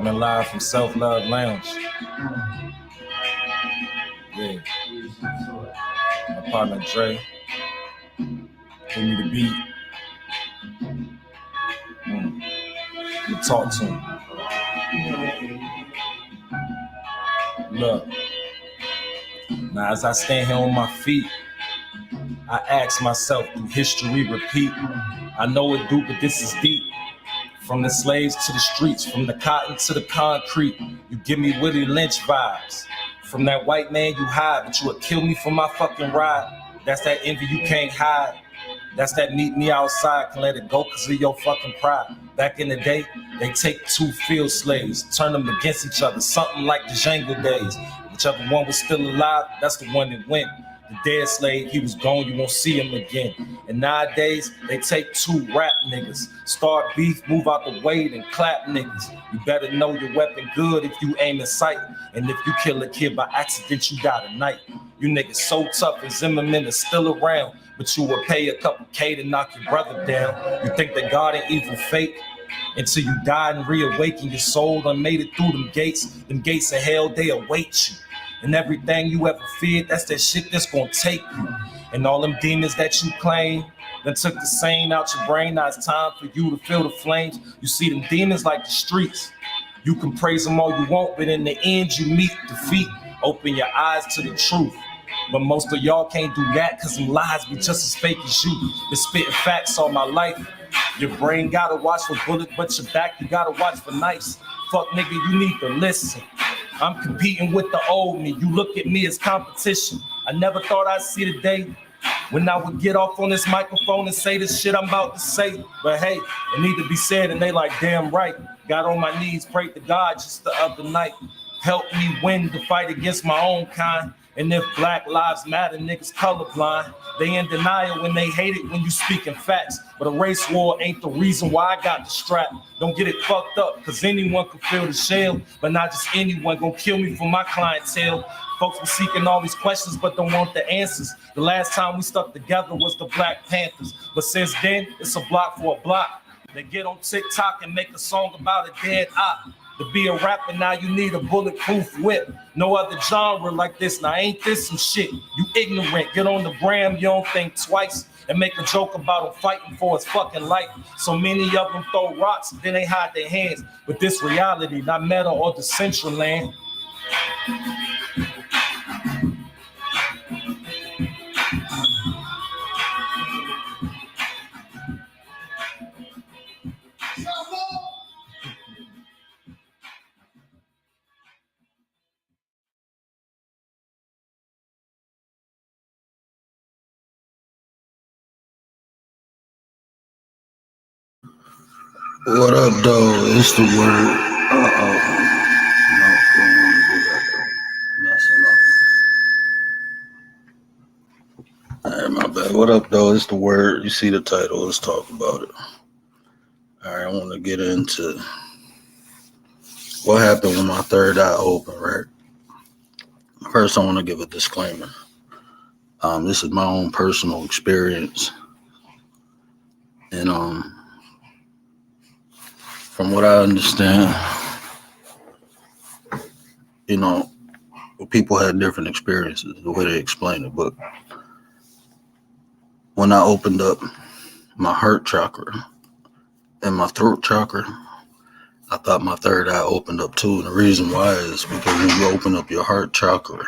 Coming live from Self Love Lounge. Yeah. My partner Dre. Give me the beat. We talk to him. Look. Now as I stand here on my feet, I ask myself, do history repeat? I know it do, but this is deep. From the slaves to the streets, from the cotton to the concrete, you give me Willie Lynch vibes. From that white man you hide, but you would kill me for my fucking ride. That's that envy you can't hide. That's that meet me outside, can let it go cause of your fucking pride. Back in the day, they take two field slaves, turn them against each other, something like the Django days. Whichever one was still alive, that's the one that went. The dead slave, he was gone, you won't see him again. And nowadays, they take two rap niggas, start beef, move out the way, then clap niggas. You better know your weapon good if you aim in sight. And if you kill a kid by accident, you got a night. You niggas so tough and Zimmerman is still around, but you will pay a couple K to knock your brother down. You think that God and evil fake? Until you die and reawaken, your soul done made it through them gates of hell, they await you. And everything you ever feared, that's that shit that's gonna take you. And all them demons that you claim, then took the sane out your brain. Now it's time for you to feel the flames. You see them demons like the streets. You can praise them all you want, but in the end you meet defeat. Open your eyes to the truth. But most of y'all can't do that cause them lies be just as fake as you. Been spitting facts all my life. Your brain gotta watch for bullets, but your back you gotta watch for knives. Fuck nigga, you need to listen. I'm competing with the old me. You look at me as competition. I never thought I'd see the day when I would get off on this microphone and say this shit I'm about to say. But hey, it need to be said and they like damn right. Got on my knees, prayed to God just the other night. Help me win the fight against my own kind. And if Black Lives Matter, niggas colorblind. They in denial when they hate it when you speaking facts. But a race war ain't the reason why I got the strap. Don't get it fucked up, cause anyone can feel the shell. But not just anyone gonna kill me for my clientele. Folks be seeking all these questions but don't want the answers. The last time we stuck together was the Black Panthers. But since then, it's a block for a block. They get on TikTok and make a song about a dead op. To be a rapper now you need a bulletproof whip. No other genre like this. Now ain't this some shit? You ignorant. Get on the gram, you don't think twice. And make a joke about him fighting for his fucking life. So many of them throw rocks, then they hide their hands. But this reality, not Meta or the Central Land. What up, though? It's the word. No, don't want to do that. Messing up. All right, my bad. What up, though? It's the word. You see the title. Let's talk about it. All right, I want to get into what happened when my third eye opened, right? First, I want to give a disclaimer. This is my own personal experience. And, from what I understand, people had different experiences, the way they explain it. But when I opened up my heart chakra and my throat chakra, I thought my third eye opened up too. And the reason why is because when you open up your heart chakra,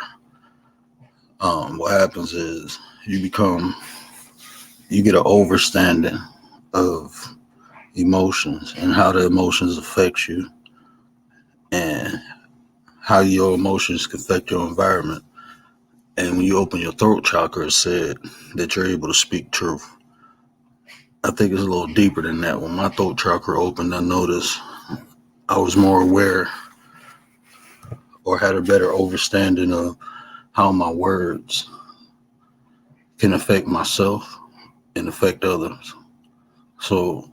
what happens is you get an overstanding of emotions and how the emotions affect you and how your emotions can affect your environment. And when you open your throat chakra, it said that you're able to speak truth. I think it's a little deeper than that. When my throat chakra opened, I noticed I was more aware or had a better understanding of how my words can affect myself and affect others. So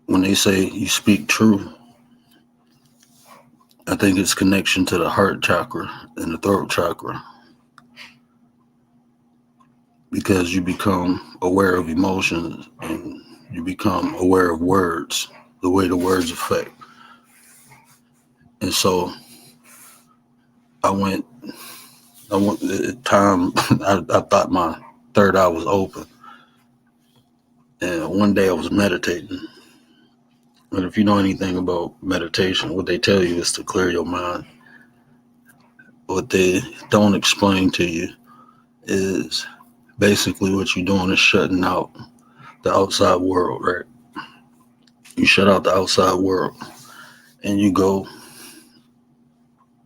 when they say you speak truth, I think it's connection to the heart chakra and the throat chakra, because you become aware of emotions and you become aware of words, the way the words affect. And so I went at time, I thought my third eye was open. And one day I was meditating. And if you know anything about meditation, what they tell you is to clear your mind. What they don't explain to you is basically what you're doing is shutting out the outside world, right? You shut out the outside world and you go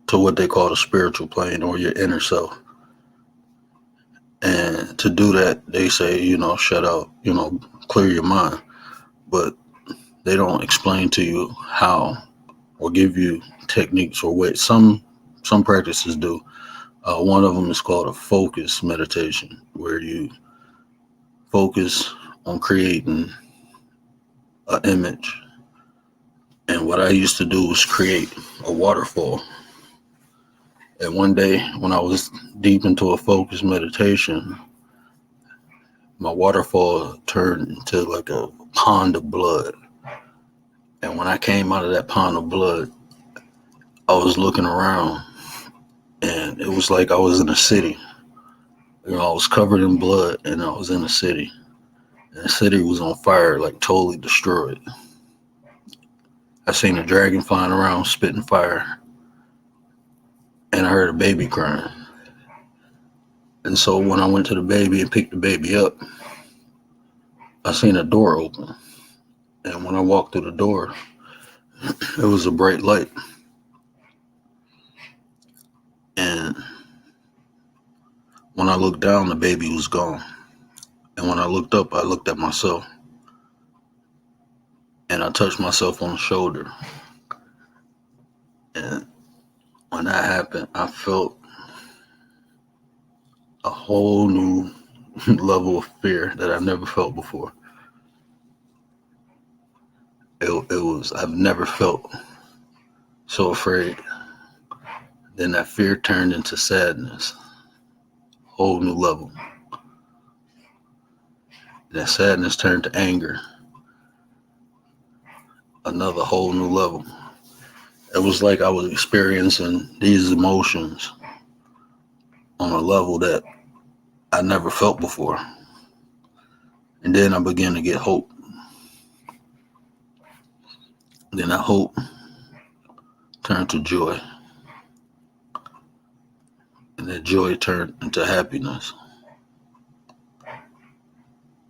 to what they call the spiritual plane or your inner self. And to do that, they say, shut out, clear your mind. But they don't explain to you how or give you techniques or ways. Some practices do. One of them is called a focus meditation, where you focus on creating an image. And what I used to do was create a waterfall. And one day when I was deep into a focus meditation, my waterfall turned into like a pond of blood. And when I came out of that pond of blood, I was looking around and it was like I was in a city. I was covered in blood and I was in a city. And the city was on fire, like totally destroyed. I seen a dragon flying around spitting fire. And I heard a baby crying. And so when I went to the baby and picked the baby up, I seen a door open. And when I walked through the door, it was a bright light. And when I looked down, the baby was gone. And when I looked up, I looked at myself. And I touched myself on the shoulder. And when that happened, I felt a whole new level of fear that I've never felt before. I've never felt so afraid. Then that fear turned into sadness. Whole new level. That sadness turned to anger. Another whole new level. It was like I was experiencing these emotions on a level that I never felt before. And then I began to get hope. Then that hope turned to joy. And that joy turned into happiness.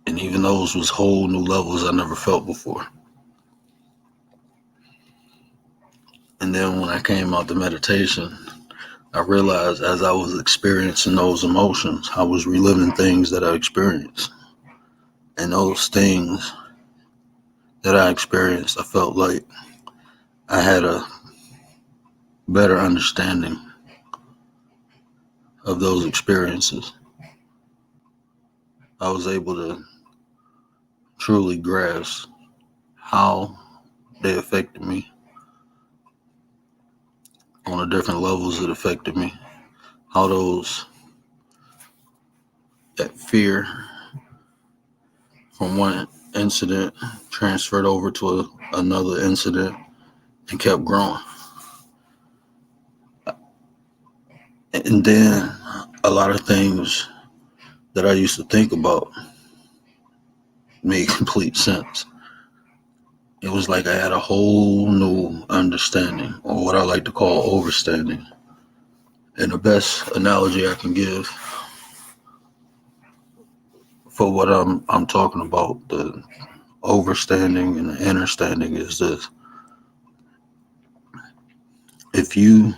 And even those was whole new levels I never felt before. And then when I came out to meditation, I realized as I was experiencing those emotions, I was reliving things that I experienced. And those things that I experienced, I felt like I had a better understanding of those experiences. I was able to truly grasp how they affected me on the different levels it affected me, how that fear from one incident transferred over to another incident and kept growing. And then a lot of things that I used to think about made complete sense. It was like I had a whole new understanding, or what I like to call overstanding. And the best analogy I can give for what I'm talking about, the overstanding and the understanding, is this. If you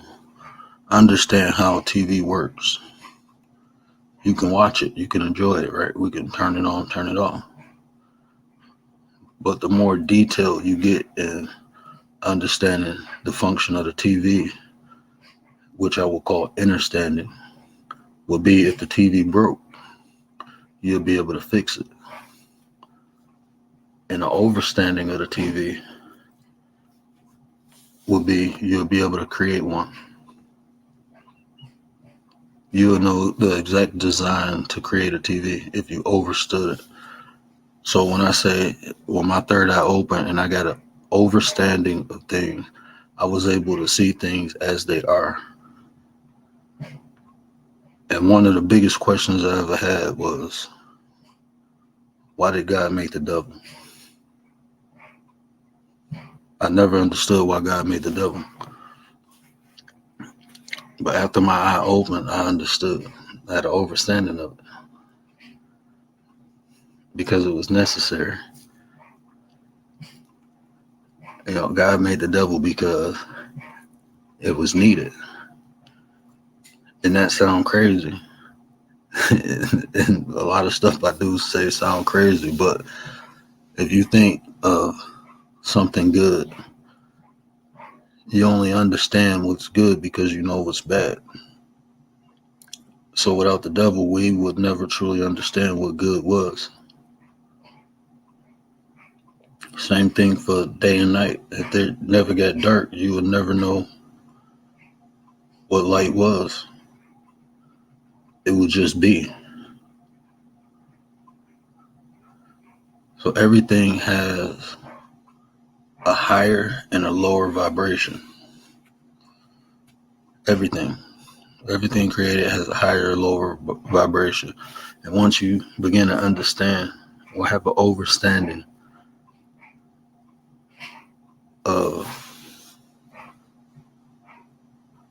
understand how TV works, you can watch it, you can enjoy it, right? We can turn it on, turn it off. But the more detail you get in understanding the function of the TV, which I will call understanding, will be if the TV broke, you'll be able to fix it. And the overstanding of the TV will be you'll be able to create one. You'll know the exact design to create a TV if you overstood it. So when I say, well, my third eye open and I got an overstanding of things, I was able to see things as they are. And one of the biggest questions I ever had was, why did God make the devil? I never understood why God made the devil. But after my eye opened, I understood. I had an understanding of it because it was necessary. God made the devil because it was needed. And that sounds crazy. And a lot of stuff I do say sound crazy, but if you think of something good, you only understand what's good because you know what's bad. So without the devil, we would never truly understand what good was. Same thing for day and night. If they never got dark, you would never know what light was. It would just be. So everything has a higher and a lower vibration. Everything created has a higher or lower vibration. And once you begin to understand or have an understanding of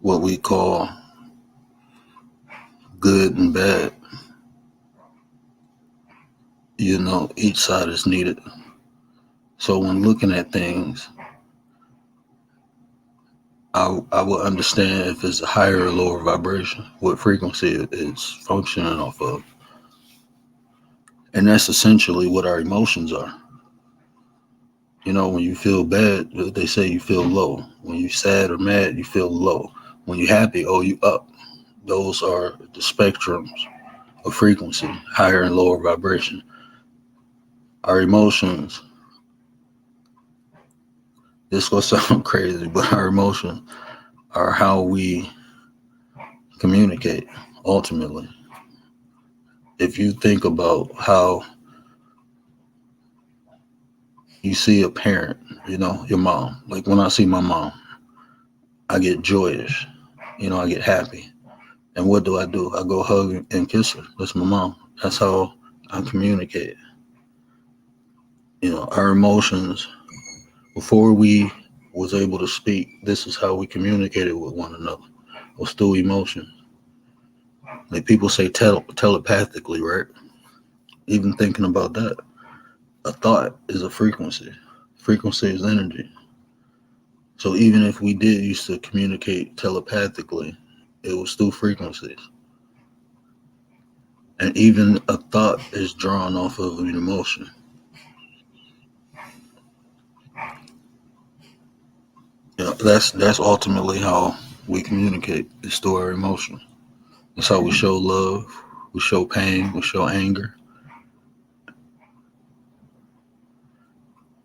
what we call good and bad, each side is needed. So when looking at things, I will understand if it's a higher or lower vibration, what frequency it's functioning off of. And that's essentially what our emotions are. When you feel bad, they say you feel low. When you're sad or mad, you feel low. When you're happy, you up. Those are the spectrums of frequency, higher and lower vibration. Our emotions, this will sound crazy, but our emotions are how we communicate, ultimately. If you think about how you see a parent, your mom, like when I see my mom, I get joyous, I get happy. And what do? I go hug and kiss her. That's my mom. That's how I communicate. Our emotions, before we was able to speak, this is how we communicated with one another. It was through emotion. Like people say telepathically, right? Even thinking about that, a thought is a frequency. Frequency is energy. So even if we did used to communicate telepathically, it was through frequencies. And even a thought is drawn off of an emotion. That's ultimately how we communicate. It's through our emotion. That's how we show love, we show pain, we show anger.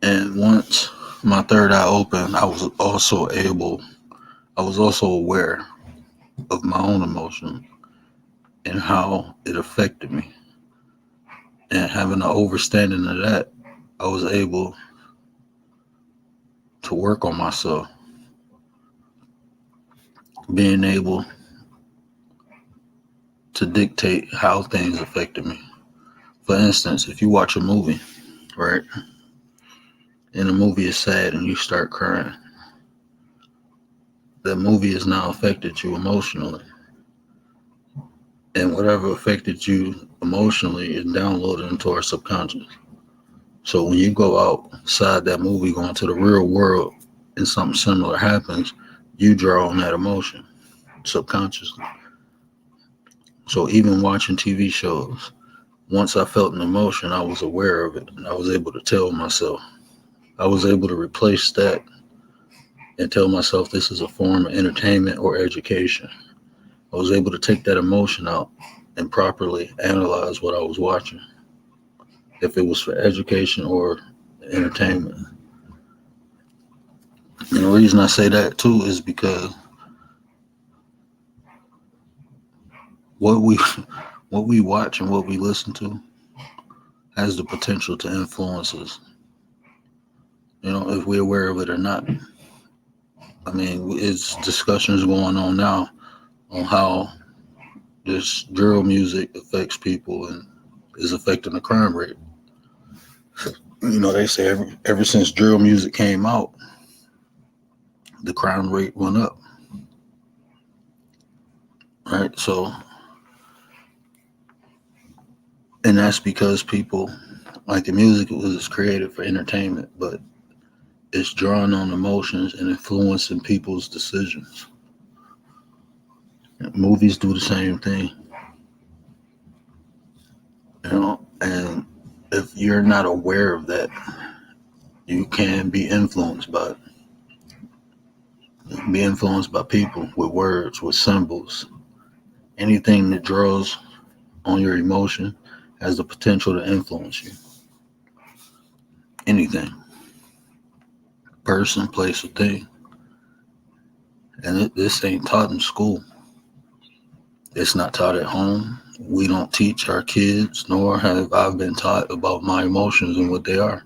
And once my third eye opened, I was also aware of my own emotion and how it affected me. And having an understanding of that, I was able to work on myself. Being able to dictate how things affected me. For instance, if you watch a movie, right, and the movie is sad and you start crying, that movie has now affected you emotionally. And whatever affected you emotionally is downloaded into our subconscious. So when you go outside that movie, go into the real world, and something similar happens, you draw on that emotion subconsciously. So even watching TV shows, once I felt an emotion, I was aware of it, and I was able to tell myself. I was able to replace that and tell myself this is a form of entertainment or education. I was able to take that emotion out and properly analyze what I was watching, if it was for education or entertainment. And the reason I say that too is because what we watch and what we listen to has the potential to influence us, if we're aware of it or not. I mean, it's discussions going on now on how this drill music affects people and is affecting the crime rate. You know, they say ever since drill music came out, the crime rate went up, right? So, and that's because people, like, the music was created for entertainment, but it's drawing on emotions and influencing people's decisions. Movies do the same thing, you know, and if you're not aware of that, you can be influenced by it. Be influenced by people with words, with symbols. Anything that draws on your emotion has the potential to influence you. Anything, person, place, or thing. And this ain't taught in school. It's not taught at home. We don't teach our kids, nor have I been taught about my emotions and what they are.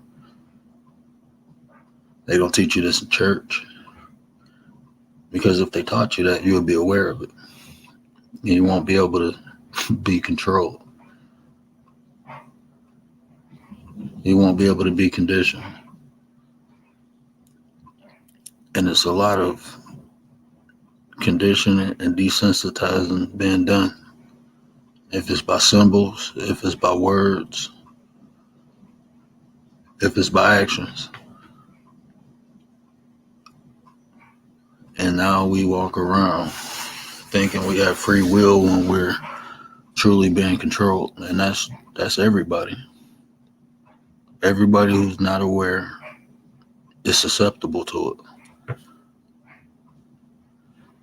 They don't teach you this in church. Because if they taught you that, you would be aware of it. And you won't be able to be controlled. You won't be able to be conditioned. And it's a lot of conditioning and desensitizing being done. If it's by symbols, if it's by words, if it's by actions. And now we walk around thinking we have free will when we're truly being controlled. And that's everybody. Everybody who's not aware is susceptible to it.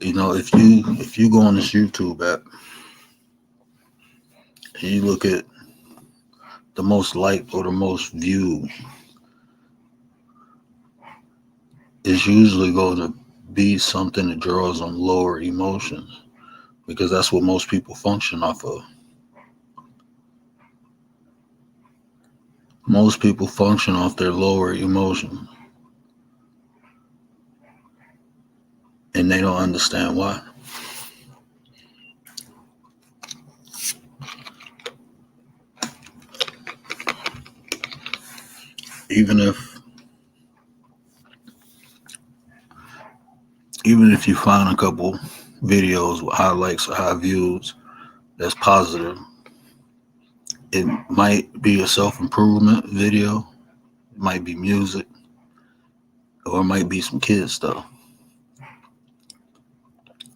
You know, if you go on this YouTube app and you look at the most liked or the most viewed, it's usually going to be something that draws on lower emotions, because that's what most people function off of. Most people function off their lower emotions, and they don't understand why. Even if you find a couple videos with high likes or high views that's positive, it might be a self-improvement video, it might be music, or it might be some kid stuff.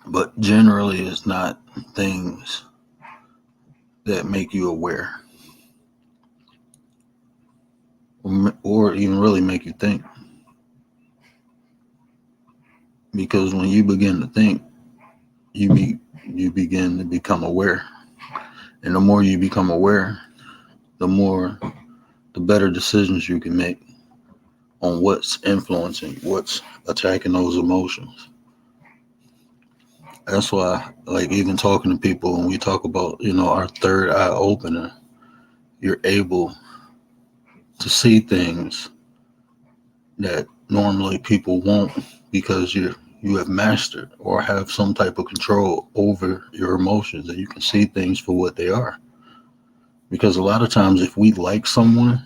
But generally it's not things that make you aware or even really make you think. Because when you begin to think, you begin to become aware. And the more you become aware, the better decisions you can make on what's influencing, what's attacking those emotions. That's why, like, even talking to people, when we talk about, our third eye opener, you're able to see things that normally people won't, because you have mastered or have some type of control over your emotions, and you can see things for what they are. Because a lot of times, if we like someone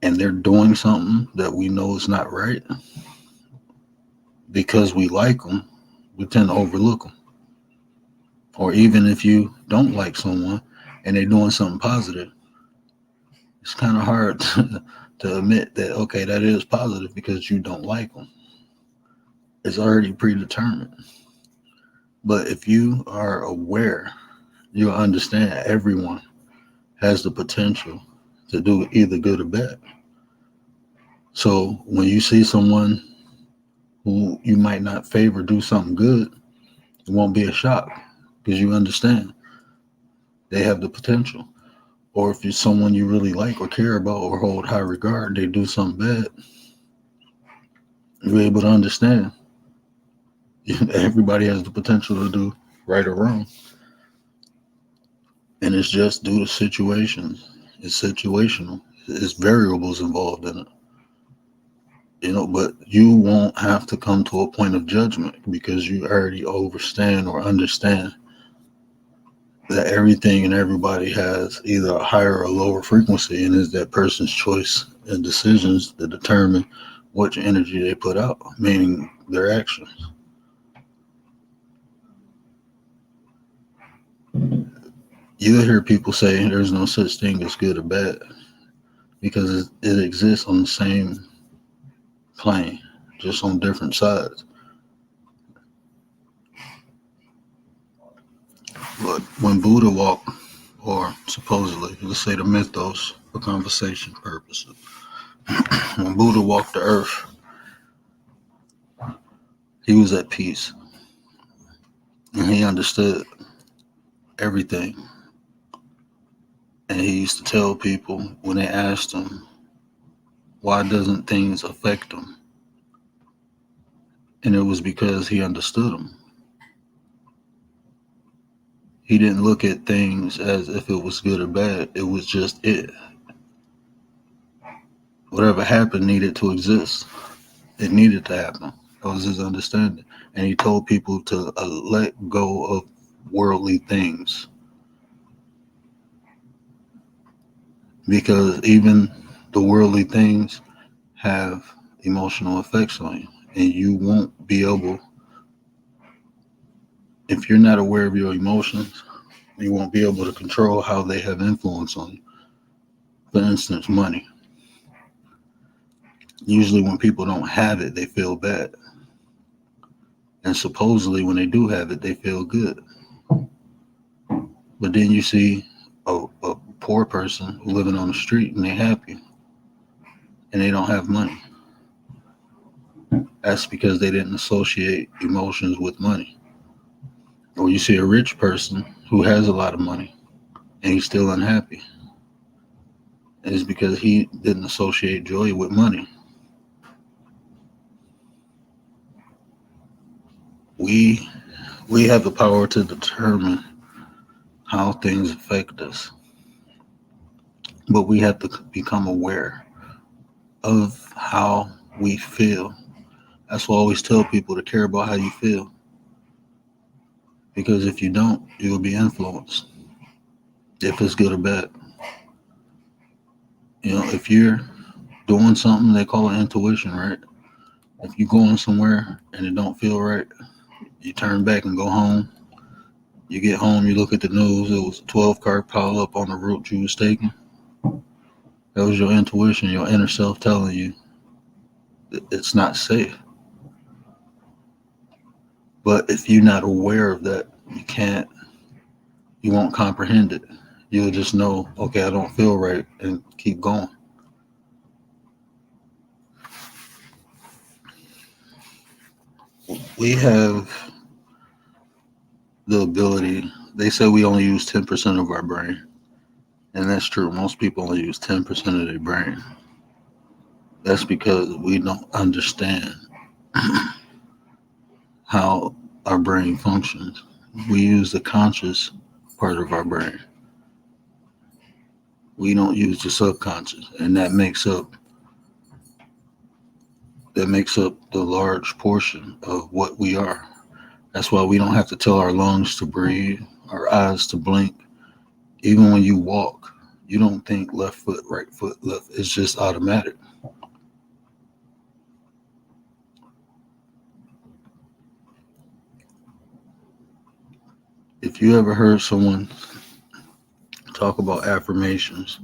and they're doing something that we know is not right, because we like them, we tend to overlook them. Or even if you don't like someone and they're doing something positive, it's kind of hard to admit that, okay, that is positive, because you don't like them. It's already predetermined. But if you are aware, you'll understand everyone has the potential to do either good or bad. So when you see someone who you might not favor do something good, it won't be a shock, because you understand they have the potential. Or if you're someone you really like or care about or hold high regard, they do something bad, you're able to understand everybody has the potential to do right or wrong. And it's just due to situations. It's situational. There's variables involved in it. But you won't have to come to a point of judgment because you already understand that everything and everybody has either a higher or lower frequency, and it's that person's choice and decisions that determine what energy they put out, meaning their actions. You hear people say there's no such thing as good or bad because it exists on the same plane, just on different sides. But when Buddha walked, or supposedly, let's say the mythos for conversation purposes, when Buddha walked the earth, he was at peace and he understood everything. And he used to tell people when they asked him, why doesn't things affect him? And it was because he understood them. He didn't look at things as if it was good or bad. It was just it. Whatever happened needed to exist. It needed to happen. That was his understanding. And he told people to let go of worldly things. Because even the worldly things have emotional effects on you. And you won't be able, if you're not aware of your emotions, you won't be able to control how they have influence on you. For instance, money. Usually when people don't have it, they feel bad. And supposedly when they do have it, they feel good. But then you see a poor person living on the street and they're happy and they don't have money. That's because they didn't associate emotions with money. Or you see a rich person who has a lot of money and he's still unhappy. And it's because he didn't associate joy with money. We have the power to determine how things affect us. But we have to become aware of how we feel. That's why I always tell people to care about how you feel. Because if you don't, you'll be influenced. If it's good or bad. If you're doing something, they call it intuition, right? If you're going somewhere and it don't feel right, you turn back and go home. You get home, you look at the news, it was a 12-car pile up on the route you was taking. That was your intuition, your inner self telling you it's not safe. But if you're not aware of that, you won't comprehend it. You'll just know, okay, I don't feel right, and keep going. We have the ability, they say we only use 10% of our brain. And that's true. Most people only use 10% of their brain. That's because we don't understand how our brain functions. We use the conscious part of our brain. We don't use the subconscious, and that makes up the large portion of what we are. That's why we don't have to tell our lungs to breathe, our eyes to blink. Even when you walk, you don't think left foot, right foot, left. It's just automatic. If you ever heard someone talk about affirmations,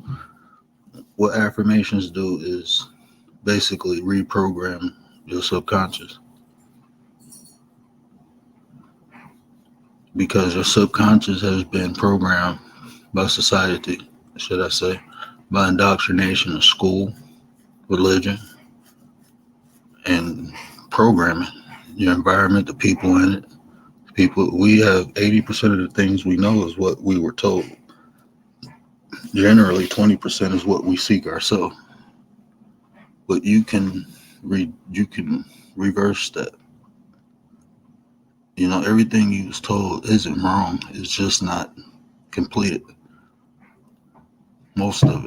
what affirmations do is basically reprogram your subconscious. Because your subconscious has been programmed by society, should I say, by indoctrination of school, religion, and programming. Your environment, the people in it. We have 80% of the things we know is what we were told. Generally, 20% is what we seek ourselves. But you can reverse that. Everything you was told isn't wrong. It's just not completed. Most of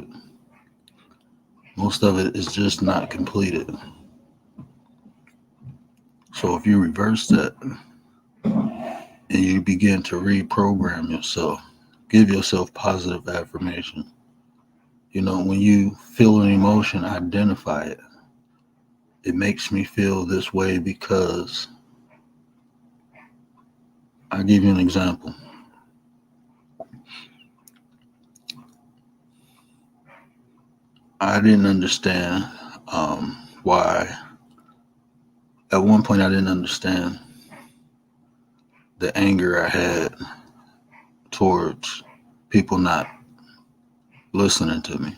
it is just not completed. So if you reverse that and you begin to reprogram yourself, give yourself positive affirmation. When you feel an emotion, identify it. It makes me feel this way because I'll give you an example. I didn't understand why. At one point, I didn't understand the anger I had towards people not listening to me.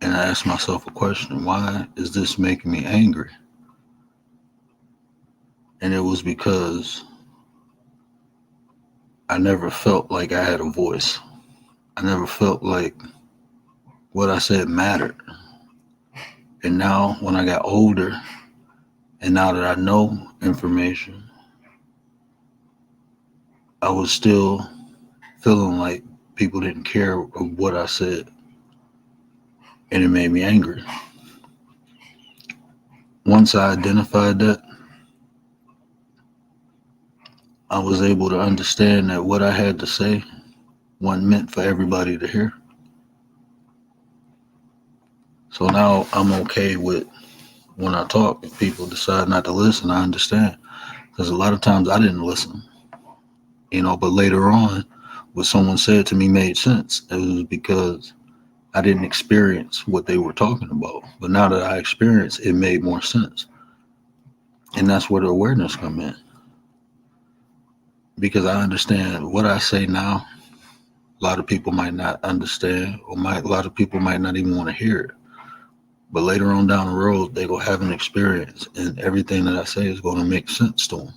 And I asked myself a question: why is this making me angry? And it was because I never felt like I had a voice. I never felt like what I said mattered. And now, when I got older, and now that I know information, I was still feeling like people didn't care of what I said. And it made me angry. Once I identified that, I was able to understand that what I had to say wasn't meant for everybody to hear. So now I'm okay with when I talk, if people decide not to listen, I understand. Because a lot of times I didn't listen, but later on, what someone said to me made sense. It was because I didn't experience what they were talking about. But now that I experienced, it made more sense. And that's where the awareness come in. Because I understand what I say now, a lot of people might not understand, or a lot of people might not even want to hear it. But later on down the road, they're going to have an experience, and everything that I say is going to make sense to them.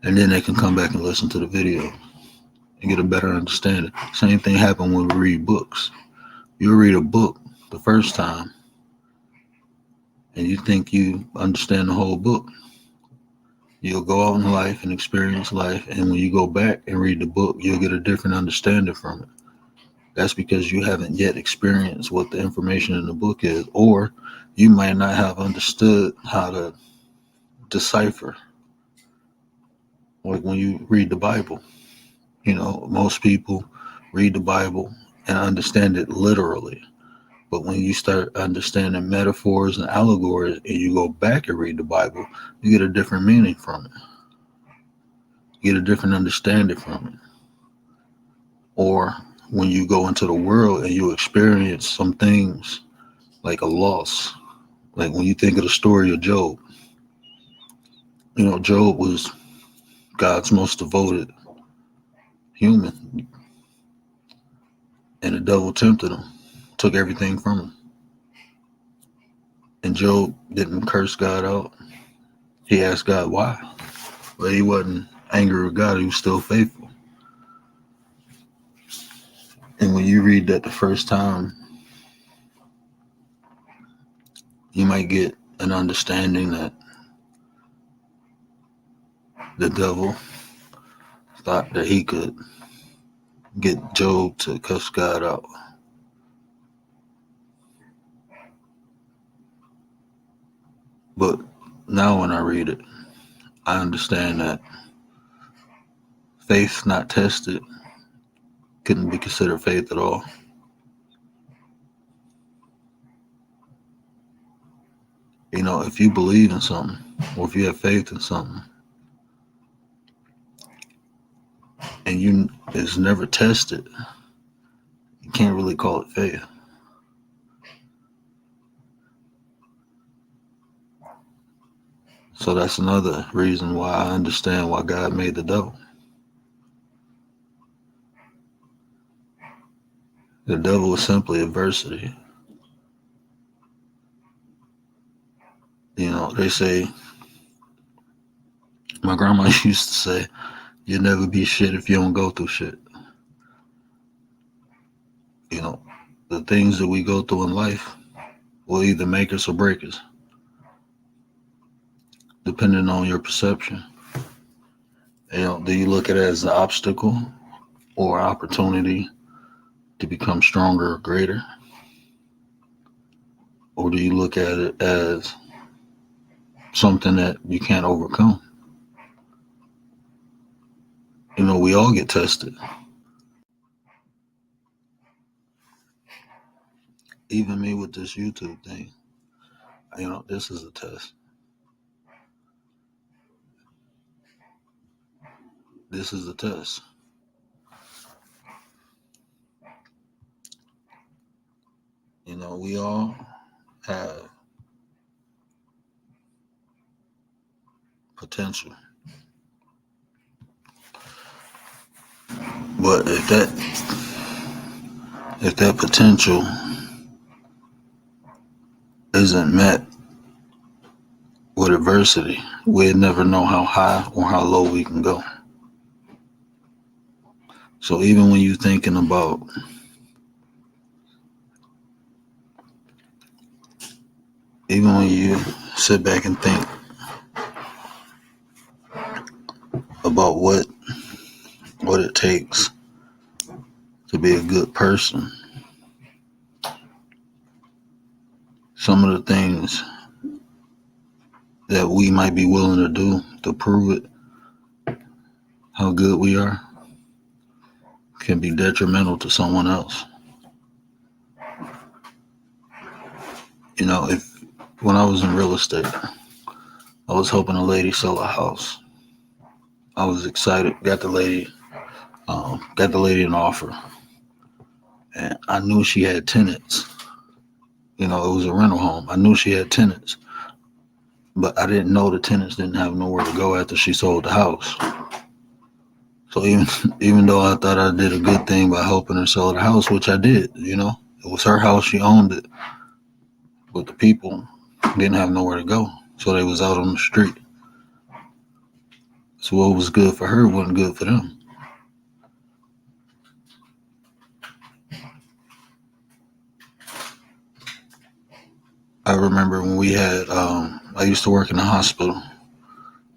And then they can come back and listen to the video and get a better understanding. Same thing happened when we read books. You read a book the first time, and you think you understand the whole book. You'll go out in life and experience life, and when you go back and read the book, you'll get a different understanding from it. That's because you haven't yet experienced what the information in the book is, or you might not have understood how to decipher. Like when you read the Bible, most people read the Bible and understand it literally. But when you start understanding metaphors and allegories and you go back and read the Bible, you get a different meaning from it. You get a different understanding from it. Or when you go into the world and you experience some things like a loss, like when you think of the story of Job, Job was God's most devoted human, and the devil tempted him, took everything from him. And Job didn't curse God out. He asked God why. But he wasn't angry with God. He was still faithful. And when you read that the first time, you might get an understanding that the devil thought that he could get Job to cuss God out. But now when I read it, I understand that faith not tested couldn't be considered faith at all. If you believe in something, or if you have faith in something, and it's never tested, you can't really call it faith. So that's another reason why I understand why God made the devil. The devil is simply adversity. They say, my grandma used to say, you'll never be shit if you don't go through shit. The things that we go through in life will either make us or break us, depending on your perception. Do you look at it as an obstacle or opportunity to become stronger or greater? Or do you look at it as something that you can't overcome? We all get tested. Even me with this YouTube thing, this is a test. This is a test. We all have potential. But if that potential isn't met with adversity, we'd never know how high or how low we can go. So even when you're thinking about even when you sit back and think about what it takes to be a good person, some of the things that we might be willing to do to prove it, how good we are, can be detrimental to someone else. When I was in real estate, I was helping a lady sell a house. I was excited, got the lady an offer, and I knew she had tenants. It was a rental home. I knew she had tenants, but I didn't know the tenants didn't have nowhere to go after she sold the house. So even though I thought I did a good thing by helping her sell the house, which I did, it was her house, she owned it, but the people didn't have nowhere to go, so they was out on the street. So what was good for her wasn't good for them. I remember when we had, I used to work in the hospital.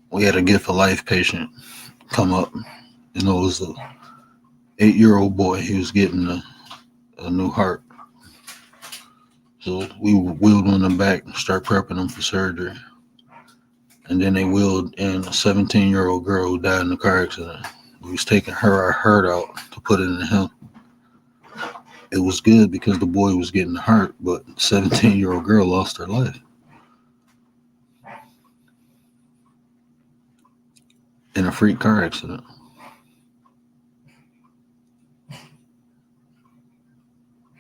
We had a gift of life patient come up. It was a 8-year-old boy. He was getting a new heart. So we wheeled him in the back and started prepping him for surgery. And then they wheeled in a 17-year-old girl who died in a car accident. We was taking her heart out to put it in him. It was good because the boy was getting the heart, but the 17-year-old girl lost her life in a freak car accident.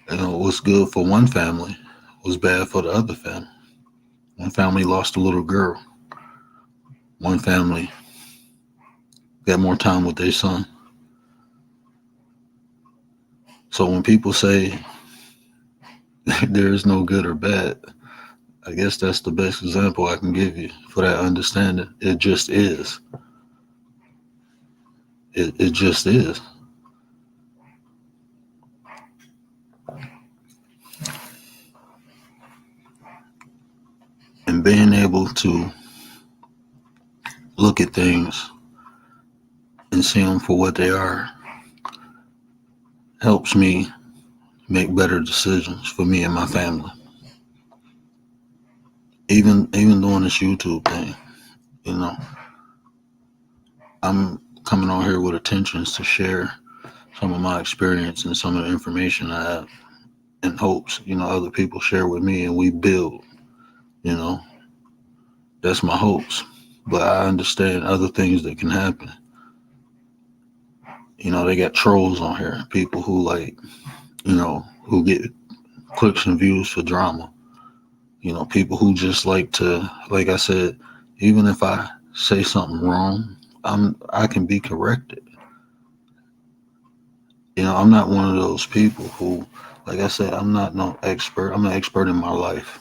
What's good for one family was bad for the other family. One family lost a little girl. One family got more time with their son. So when people say there is no good or bad, I guess that's the best example I can give you for that understanding. It just is. It just is. And being able to look at things and see them for what they are helps me make better decisions for me and my family. Even doing this YouTube thing, I'm coming on here with intentions to share some of my experience and some of the information I have in hopes, other people share with me and we build, that's my hopes. But I understand other things that can happen. They got trolls on here, people who who get clicks and views for drama. People who just like to, like I said, even if I say something wrong, I can be corrected. I'm not one of those people who, like I said, I'm not no expert. I'm an expert in my life.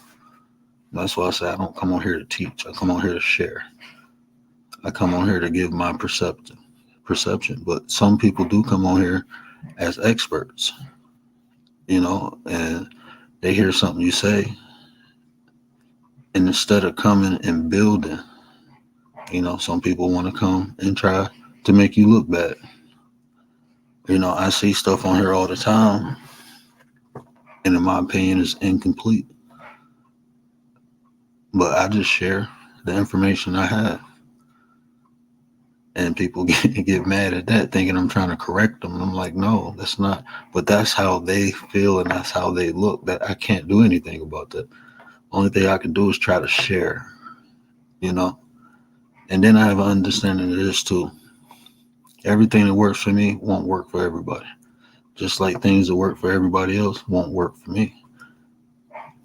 That's why I say I don't come on here to teach. I come on here to share. I come on here to give my perception. But some people do come on here as experts, and they hear something you say, and instead of coming and building, some people want to come and try to make you look bad. I see stuff on here all the time, and in my opinion, is incomplete. But I just share the information I have. And people get mad at that, thinking I'm trying to correct them. And I'm like, no, that's not. But that's how they feel and that's how they look. That I can't do anything about that. Only thing I can do is try to share, you know. And then I have an understanding of this too. Everything that works for me won't work for everybody. Just like things that work for everybody else won't work for me.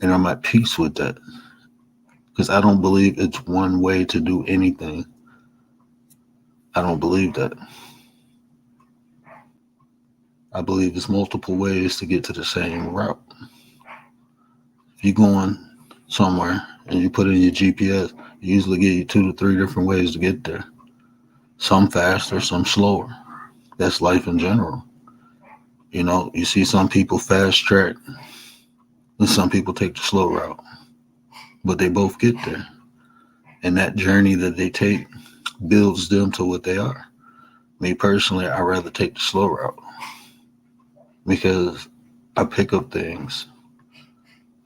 And I'm at peace with that because I don't believe it's one way to do anything. I don't believe that. I believe there's multiple ways to get to the same route. If you're going somewhere and you put in your GPS, it usually give you 2 to 3 different ways to get there. Some faster, some slower. That's life in general. You know, you see some people fast track and some people take the slow route, but they both get there. And that journey that they take builds them to what they are. Me personally, I rather take the slow route because I pick up things.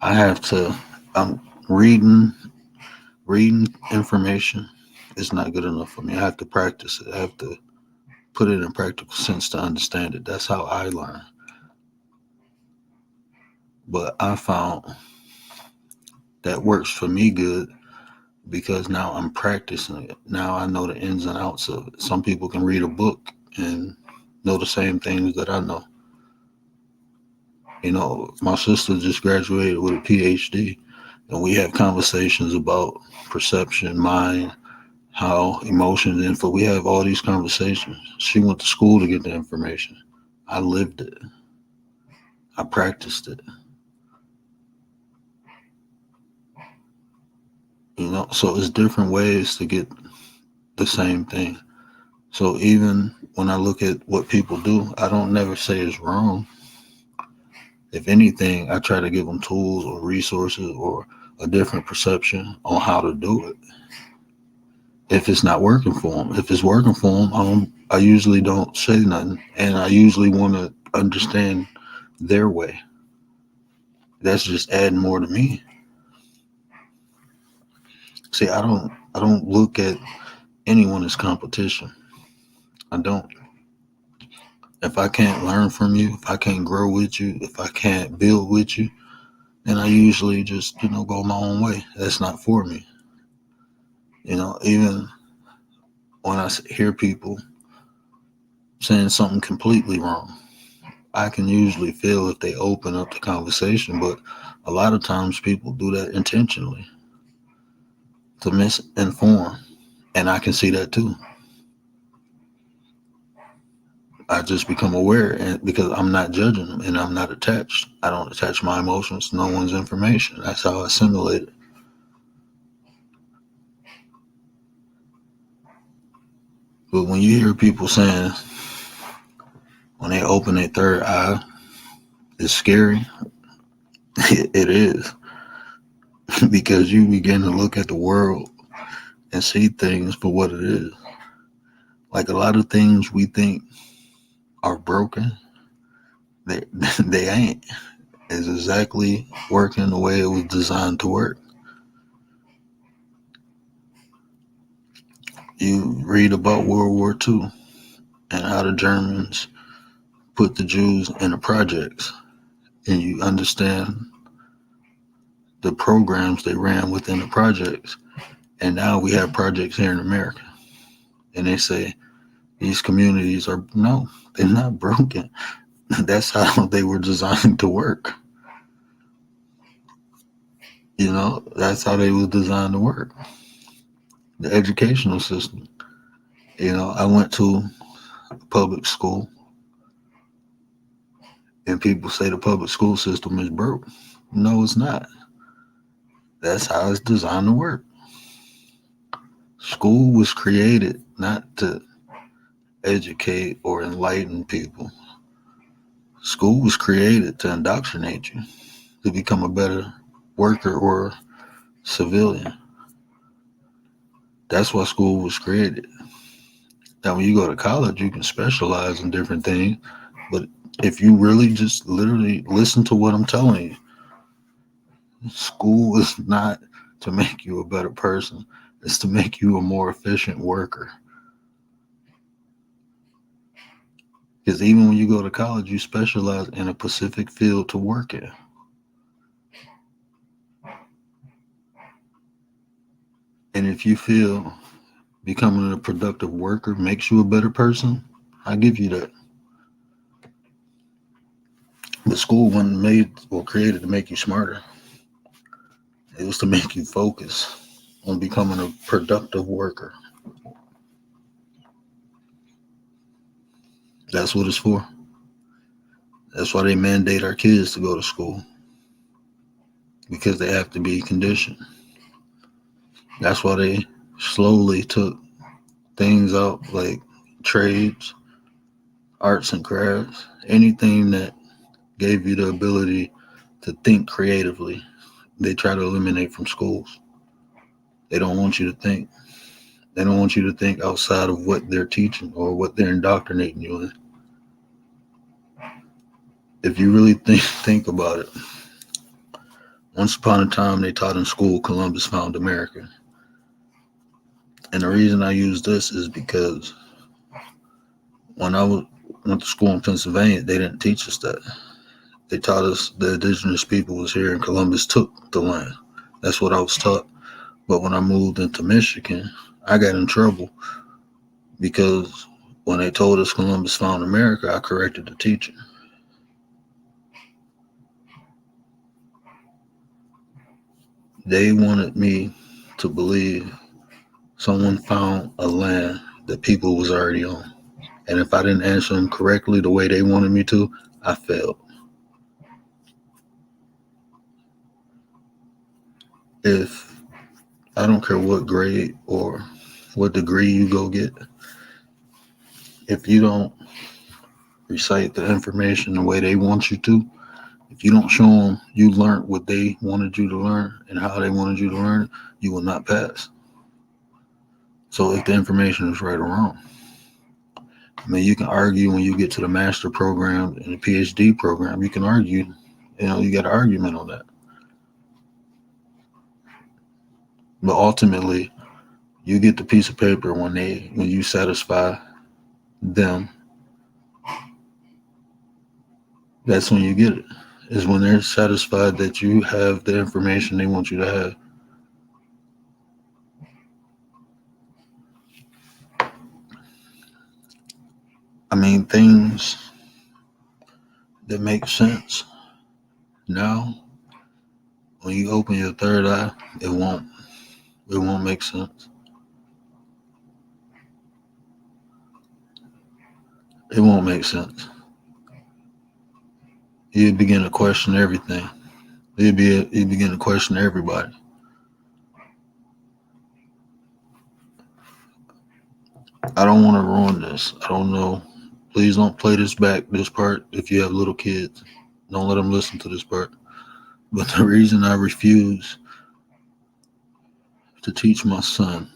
I have to. I'm reading information is not good enough for me. I have to practice it. I have to put it in practical sense to understand it. That's how I learn. But I found that works for me good because now I'm practicing it. Now I know the ins and outs of it. Some people can read a book and know the same things that I know. You know, my sister just graduated with a PhD, and we have conversations about perception, mind, how emotions info. We have all these conversations. She went to school to get the information. I lived it. I practiced it. You know, so it's different ways to get the same thing. So even when I look at what people do, I don't never say it's wrong. If anything, I try to give them tools or resources or a different perception on how to do it. If it's not working for them, if it's working for them, I usually don't say nothing, and I usually want to understand their way. That's just adding more to me. See, I don't look at anyone as competition. I don't. If I can't learn from you, if I can't grow with you, if I can't build with you, then I usually just, go my own way. That's not for me. Even when I hear people saying something completely wrong, I can usually feel if they open up the conversation, but a lot of times people do that intentionally to misinform, and I can see that too. I just become aware, and because I'm not judging them and I'm not attached. I don't attach my emotions to no one's information. That's how I assimilate it. But when you hear people saying when they open their third eye, it's scary. It is because you begin to look at the world and see things for what it is. Like a lot of things we think are broken, they they ain't. It's exactly working the way it was designed to work. You read about World War II and how the Germans put the Jews in the projects, and you understand the programs they ran within the projects. And now we have projects here in America, and they say these communities are no, they're not broken. That's how they were designed to work. That's how they were designed to work. The educational system. I went to a public school, and people say the public school system is broke. No, it's not. That's how it's designed to work. School was created not to educate or enlighten people. School was created to indoctrinate you to become a better worker or civilian. That's why school was created. Now, when you go to college, you can specialize in different things. But if you really just literally listen to what I'm telling you, school is not to make you a better person. It's to make you a more efficient worker. Because even when you go to college, you specialize in a specific field to work in. And if you feel becoming a productive worker makes you a better person, I give you that. The school wasn't made or created to make you smarter. It was to make you focus on becoming a productive worker. That's what it's for. That's why they mandate our kids to go to school, because they have to be conditioned. That's why they slowly took things out like trades, arts and crafts, anything that gave you the ability to think creatively. They try to eliminate from schools. They don't want you to think. They don't want you to think outside of what they're teaching or what they're indoctrinating you in. If you really think about it, once upon a time they taught in school Columbus found America. And the reason I use this is because when went to school in Pennsylvania, they didn't teach us that. They taught us the indigenous people was here and Columbus took the land. That's what I was taught. But when I moved into Michigan, I got in trouble because when they told us Columbus found America, I corrected the teacher. They wanted me to believe someone found a land that people was already on. And if I didn't answer them correctly the way they wanted me to, I failed. If I don't care what grade or what degree you go get, if you don't recite the information the way they want you to, if you don't show them you learned what they wanted you to learn and how they wanted you to learn it, you will not pass. So if the information is right or wrong, I mean, you can argue when you get to the master program and the PhD program, you can argue, you got an argument on that. But ultimately, you get the piece of paper when you satisfy them. That's when you get it. Is when they're satisfied that you have the information they want you to have. I mean, things that make sense now, when you open your third eye, it won't make sense. It won't make sense. You begin to question everything. You begin to question everybody. I don't want to ruin this. I don't know. Please don't play this part. If you have little kids, don't let them listen to this part. But the reason I refuse to teach my son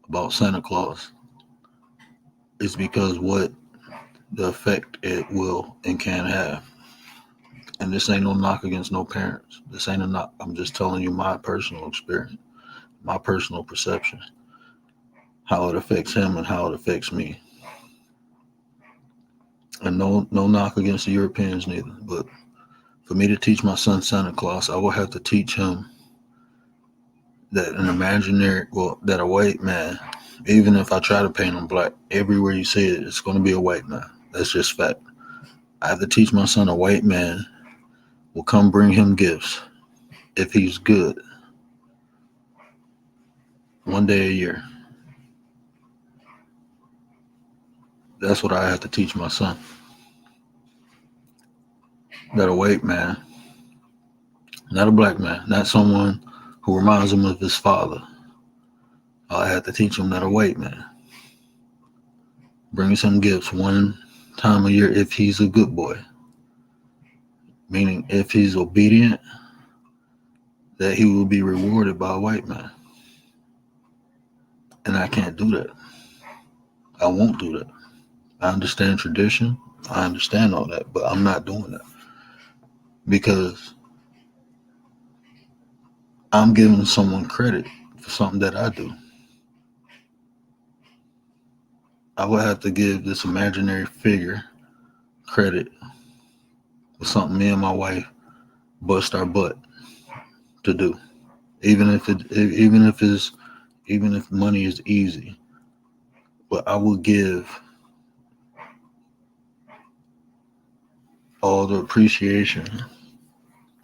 about Santa Claus is because what the effect it will and can have. And this ain't no knock against no parents. This ain't a knock. I'm just telling you my personal experience, my personal perception, how it affects him and how it affects me. And no knock against the Europeans neither. But for me to teach my son Santa Claus, I will have to teach him that that a white man, even if I try to paint him black, everywhere you see it, it's going to be a white man. That's just fact. I have to teach my son a white man will come bring him gifts if he's good. One day a year. That's what I have to teach my son. That a white man, not a black man, not someone who reminds him of his father. I have to teach him that a white man brings him gifts one time a year if he's a good boy. Meaning if he's obedient, that he will be rewarded by a white man. And I can't do that. I won't do that. I understand tradition. I understand all that, but I'm not doing that. Because I'm giving someone credit for something that I do. I would have to give this imaginary figure credit for something me and my wife bust our butt to do. Even if money is easy, but I will give all the appreciation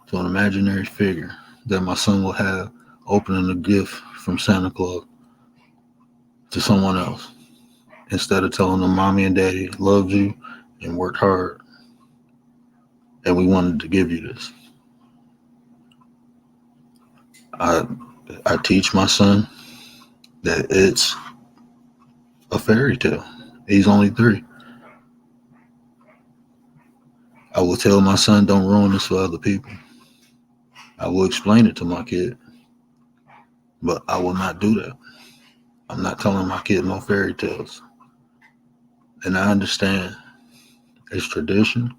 to an imaginary figure that my son will have opening a gift from Santa Claus to someone else instead of telling them mommy and daddy loved you and worked hard and we wanted to give you this. I I teach my son that it's a fairy tale. He's only 3. I will tell my son don't ruin this for other people. I will explain it to my kid, but I will not do that. I'm not telling my kid no fairy tales. And I understand it's tradition.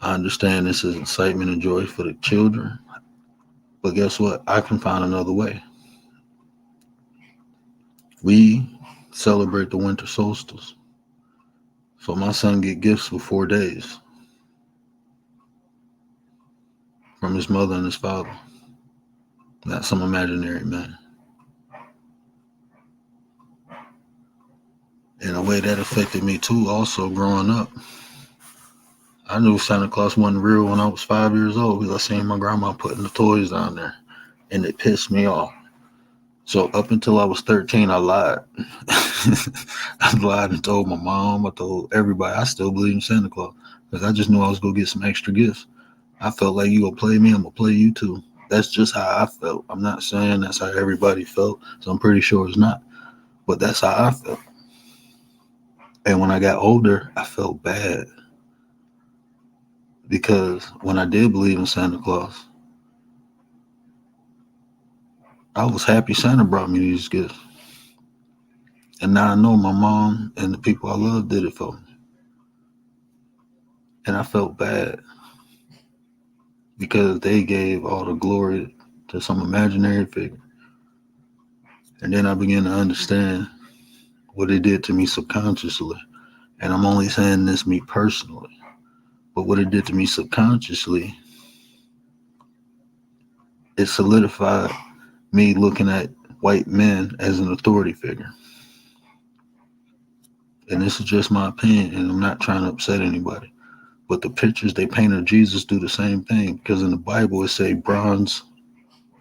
I understand this is excitement and joy for the children. But guess what? I can find another way. We celebrate the winter solstice. So my son get gifts for 4 days from his mother and his father, not some imaginary man. In a way that affected me too, also growing up. I knew Santa Claus wasn't real when I was 5 years old because I seen my grandma putting the toys down there and it pissed me off. So up until I was 13, I lied. I lied and told my mom, I told everybody I still believe in Santa Claus because I just knew I was going to get some extra gifts. I felt like you going to play me, I'm going to play you too. That's just how I felt. I'm not saying that's how everybody felt, so I'm pretty sure it's not. But that's how I felt. And when I got older, I felt bad. Because when I did believe in Santa Claus, I was happy Santa brought me these gifts. And now I know my mom and the people I love did it for me. And I felt bad because they gave all the glory to some imaginary figure. And then I began to understand what it did to me subconsciously. And I'm only saying this me personally. But what it did to me subconsciously, it solidified me looking at white men as an authority figure. And this is just my opinion, and I'm not trying to upset anybody. But the pictures they paint of Jesus do the same thing, because in the Bible it say bronze,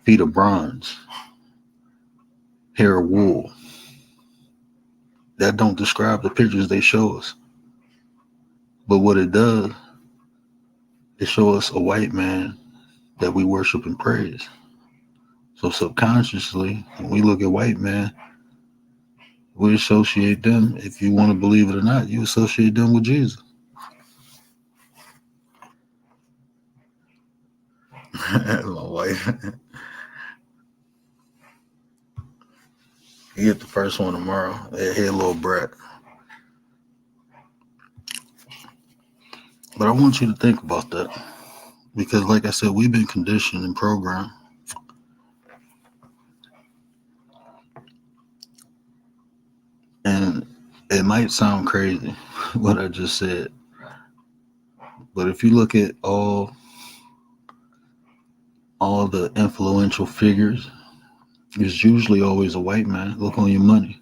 feet of bronze, hair of wool. That don't describe the pictures they show us. But what it does, it show us a white man that we worship and praise. So subconsciously, when we look at white men, we associate them, if you want to believe it or not, you associate them with Jesus. My wife. You get the first one tomorrow. Hey, little brat. But I want you to think about that. Because like I said, we've been conditioned and programmed. And it might sound crazy what I just said. But if you look at all the influential figures, it's usually always a white man. Look on your money.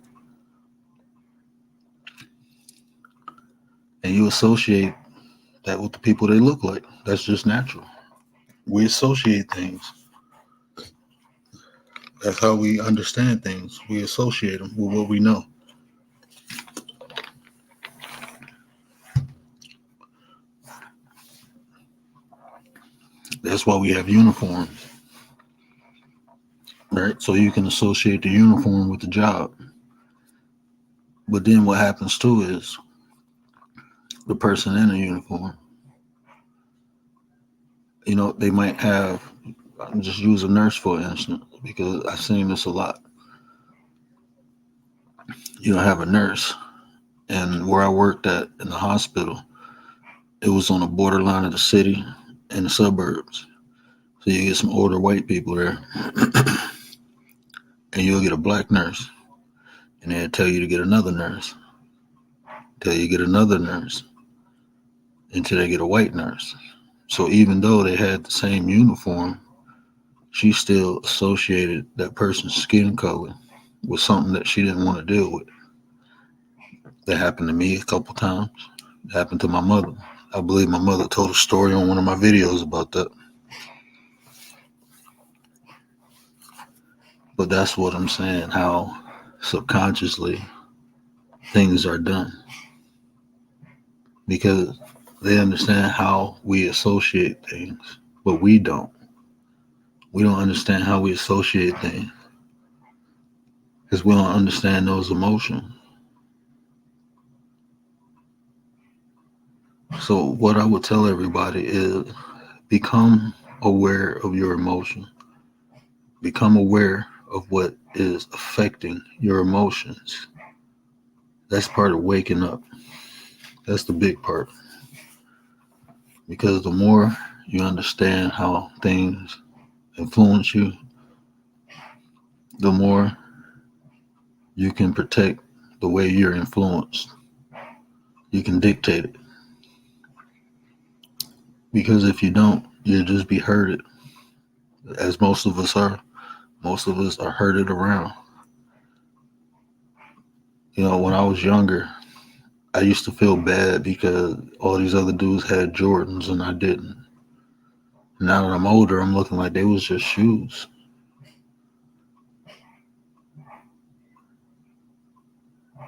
And you associate that with the people they look like. That's just natural. We associate things. That's how we understand things. We associate them with what we know. That's why we have uniforms. Right? So you can associate the uniform with the job. But then what happens too is the person in the uniform, they might have, I'm just use a nurse for instance, because I've seen this a lot. You have a nurse, and where I worked at in the hospital, it was on the borderline of the city and the suburbs. So you get some older white people there. and you'll get a black nurse, and they'll tell you to get another nurse, tell you to get another nurse, until they get a white nurse. So even though they had the same uniform, she still associated that person's skin color with something that she didn't want to deal with. That happened to me a couple times. It happened to my mother. I believe my mother told a story on one of my videos about that. But that's what I'm saying, how subconsciously things are done. Because they understand how we associate things, but we don't. We don't understand how we associate things because we don't understand those emotions. So, what I would tell everybody is become aware of your emotion, become aware of what is affecting your emotions. That's part of waking up. That's the big part. Because the more you understand how things influence you, the more you can protect the way you're influenced. You can dictate it. Because if you don't, you'll just be herded, as most of us are. Most of us are herded around. You know, when I was younger, I used to feel bad because all these other dudes had Jordans and I didn't. Now that I'm older, I'm looking like they was just shoes.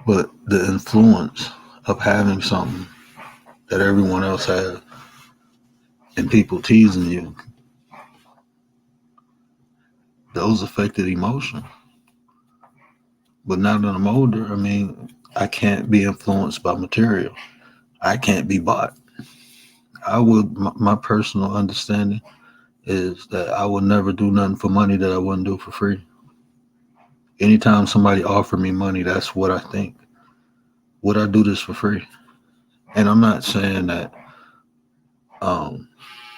But the influence of having something that everyone else has and people teasing you, those affected emotion. But now that I'm older, I mean, I can't be influenced by material. I can't be bought. My personal understanding is that I would never do nothing for money that I wouldn't do for free. Anytime somebody offer me money, that's what I think. Would I do this for free? And I'm not saying that um,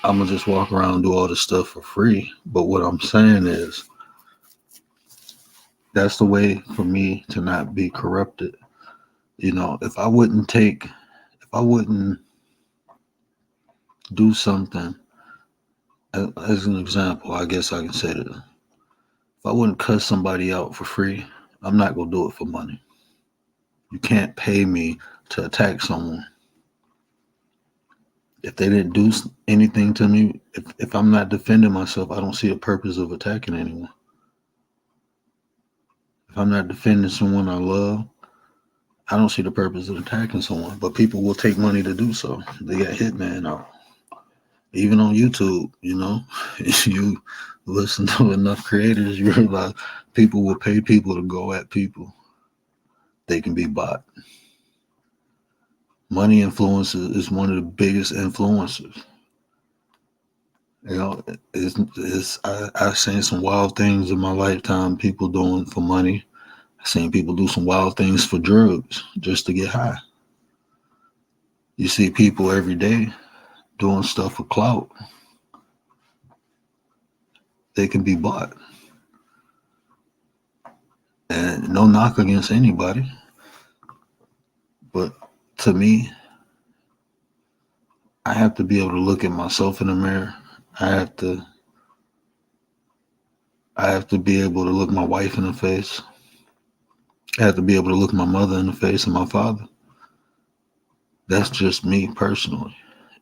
I'm gonna just walk around and do all this stuff for free. But what I'm saying is that's the way for me to not be corrupted. You know, if I wouldn't do something, as an example, I guess I can say that if I wouldn't cuss somebody out for free, I'm not gonna do it for money. You can't pay me to attack someone. If they didn't do anything to me, if I'm not defending myself, I don't see a purpose of attacking anyone. If I'm not defending someone I love, I don't see the purpose of attacking someone. But people will take money to do so. They got hitman out. Even on YouTube, you know, if you listen to enough creators, you realize people will pay people to go at people. They can be bought. Money influence is one of the biggest influencers. You know, I've seen some wild things in my lifetime, people doing for money. I've seen people do some wild things for drugs just to get high. You see people every day doing stuff for clout. They can be bought. And no knock against anybody. But to me, I have to be able to look at myself in the mirror. I have to be able to look my wife in the face. I have to be able to look my mother in the face and my father. That's just me personally,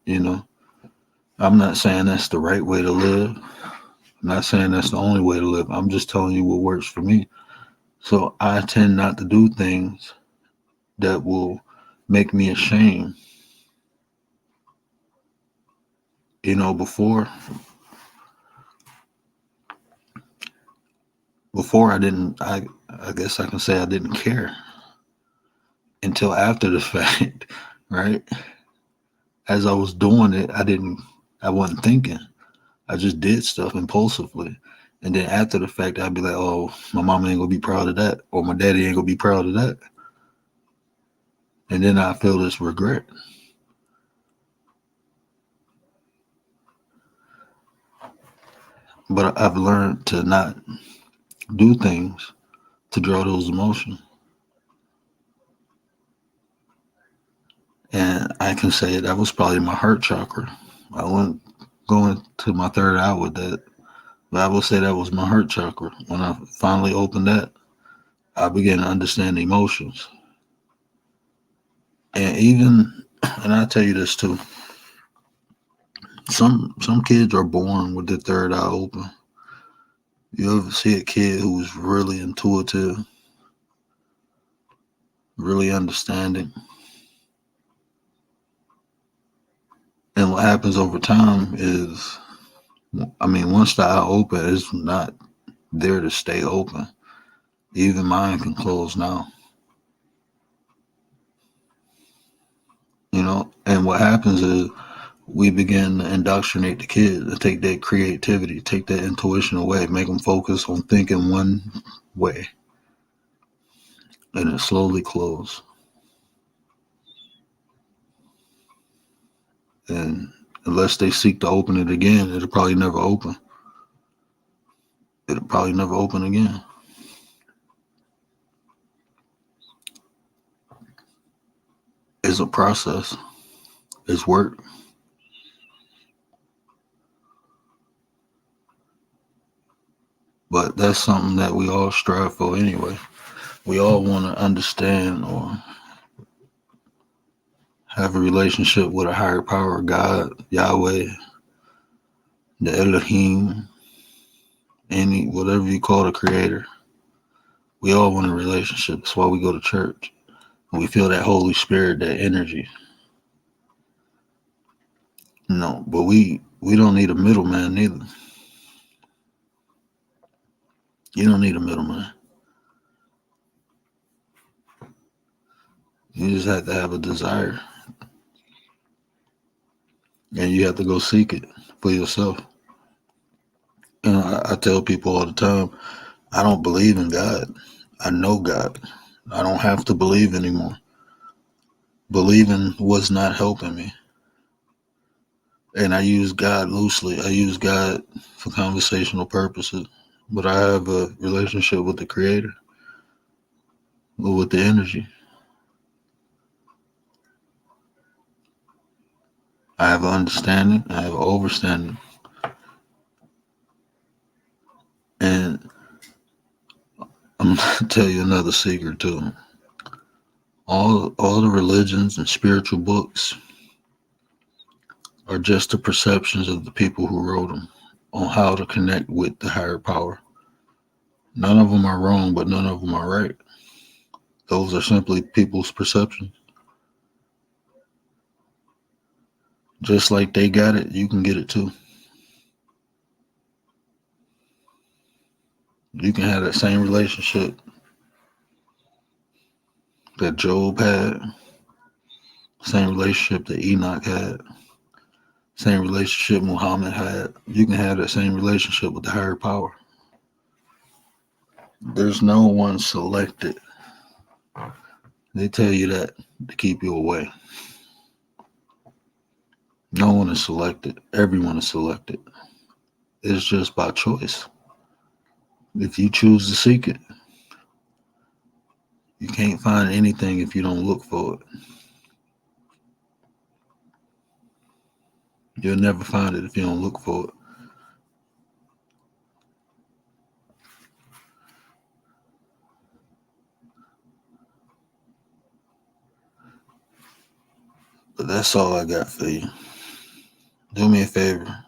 you know. I'm not saying that's the right way to live. I'm not saying that's the only way to live. I'm just telling you what works for me. So I tend not to do things that will make me ashamed. You know, before I guess I can say I didn't care until after the fact, right? As I was doing it, I wasn't thinking. I just did stuff impulsively. And then after the fact, I'd be like, oh, my mama ain't gonna be proud of that, or my daddy ain't gonna be proud of that. And then I feel this regret. But I've learned to not do things to draw those emotions. And I can say that was probably my heart chakra. I wouldn't go into my third eye with that, but I will say that was my heart chakra. When I finally opened that, I began to understand emotions. And I tell you this too, some kids are born with their third eye open. You ever see a kid who's really intuitive, really understanding? And what happens over time is, once the eye open, it's not there to stay open. Even mine can close now. And what happens is we begin to indoctrinate the kids to take that creativity, take that intuition away, make them focus on thinking one way, and it slowly closes. And unless they seek to open it again, it'll probably never open. It'll probably never open again. It's a process. It's work. But that's something that we all strive for anyway. We all want to understand or have a relationship with a higher power, God, Yahweh, the Elohim, whatever you call the creator. We all want a relationship. That's why we go to church. And we feel that Holy Spirit, that energy. No, but we don't need a middleman neither. You don't need a middleman. You just have to have a desire. And you have to go seek it for yourself. I tell people all the time, I don't believe in God. I know God. I don't have to believe anymore. Believing was not helping me. And I use God loosely. I use God for conversational purposes. But I have a relationship with the Creator, or with the energy. I have an understanding. I have an overstanding. And I'm going to tell you another secret too. All the religions and spiritual books are just the perceptions of the people who wrote them on how to connect with the higher power. None of them are wrong, but none of them are right. Those are simply people's perceptions. Just like they got it, you can get it too. You can have that same relationship that Job had, same relationship that Enoch had, same relationship Muhammad had. You can have that same relationship with the higher power. There's no one selected. They tell you that to keep you away. No one is selected. Everyone is selected. It's just by choice. If you choose to seek it, you can't find anything if you don't look for it. You'll never find it if you don't look for it. But that's all I got for you. Do me a favor.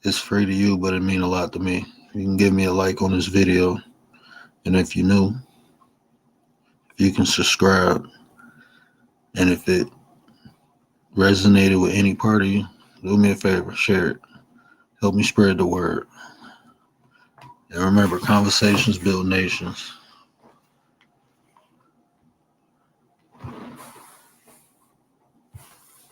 It's free to you, but it means a lot to me. You can give me a like on this video. And if you're new, you can subscribe. And if it resonated with any part of you, do me a favor, share it. Help me spread the word. And remember, conversations build nations.